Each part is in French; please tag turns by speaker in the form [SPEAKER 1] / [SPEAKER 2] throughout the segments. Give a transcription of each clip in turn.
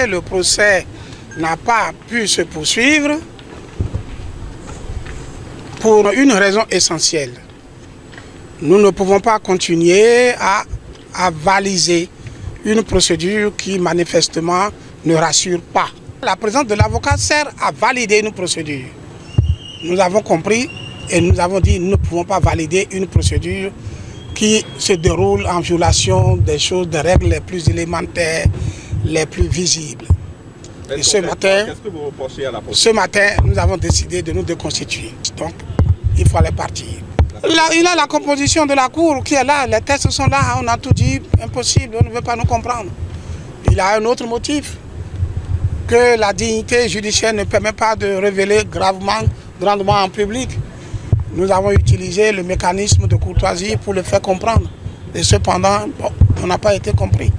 [SPEAKER 1] Le procès n'a pas pu se poursuivre pour une raison essentielle. Nous ne pouvons pas continuer à avaliser une procédure qui manifestement ne rassure pas. La présence de l'avocat sert à valider une procédure. Nous avons compris et nous avons dit que nous ne pouvons pas valider une procédure qui se déroule en violation des choses, des règles les plus élémentaires, les plus visibles. Et ce matin, nous avons décidé de nous déconstituer. Donc, il fallait partir. Il a la composition de la cour qui est là, les textes sont là, on a tout dit, impossible, on ne veut pas nous comprendre. Il a un autre motif, que la dignité judiciaire ne permet pas de révéler grandement en public. Nous avons utilisé le mécanisme de courtoisie pour le faire comprendre. Et cependant, bon, on n'a pas été compris.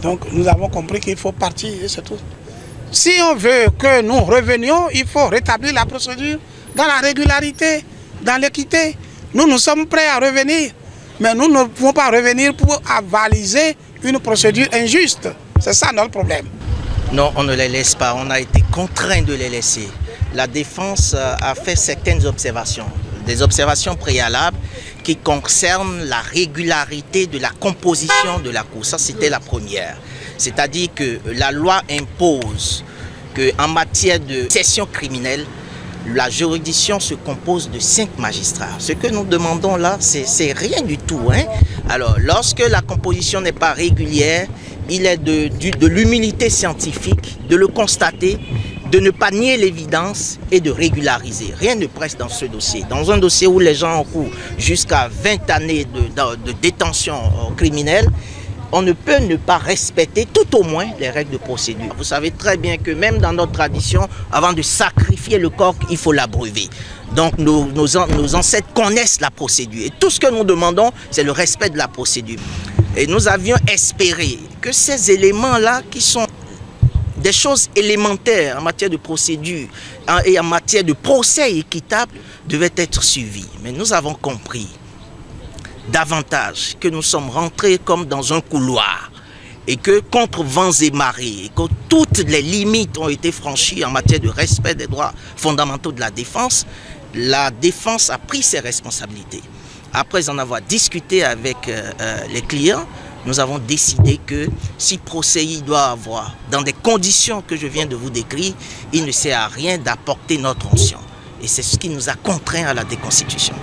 [SPEAKER 1] Donc nous avons compris qu'il faut partir et c'est tout. Si on veut que nous revenions, il faut rétablir la procédure dans la régularité, dans l'équité. Nous sommes prêts à revenir, mais nous ne pouvons pas revenir pour avaliser une procédure injuste. C'est ça notre problème.
[SPEAKER 2] Non, on ne les laisse pas, on a été contraint de les laisser. La défense a fait certaines observations, des observations préalables qui concernent la régularité de la composition de la cour. Ça, c'était la première. C'est-à-dire que la loi impose qu'en matière de session criminelle, la juridiction se compose de 5 magistrats. Ce que nous demandons là, c'est rien du tout. Alors, lorsque la composition n'est pas régulière, il est de l'humilité scientifique, de le constater, de ne pas nier l'évidence et de régulariser. Rien ne presse dans ce dossier. Dans un dossier où les gens encourent jusqu'à 20 années de détention criminelle, on ne peut ne pas respecter tout au moins les règles de procédure. Vous savez très bien que même dans notre tradition, avant de sacrifier le coq, il faut l'abreuver. Donc nos ancêtres connaissent la procédure. Et tout ce que nous demandons, c'est le respect de la procédure. Et nous avions espéré que ces éléments-là, qui sont des choses élémentaires en matière de procédure et en matière de procès équitable, devaient être suivis. Mais nous avons compris davantage que nous sommes rentrés comme dans un couloir et que contre vents et marées, que toutes les limites ont été franchies en matière de respect des droits fondamentaux de la défense a pris ses responsabilités. Après en avoir discuté avec les clients, nous avons décidé que si procès il doit avoir dans des conditions que je viens de vous décrire, il ne sert à rien d'apporter notre onction. Et c'est ce qui nous a contraints à la déconstitution.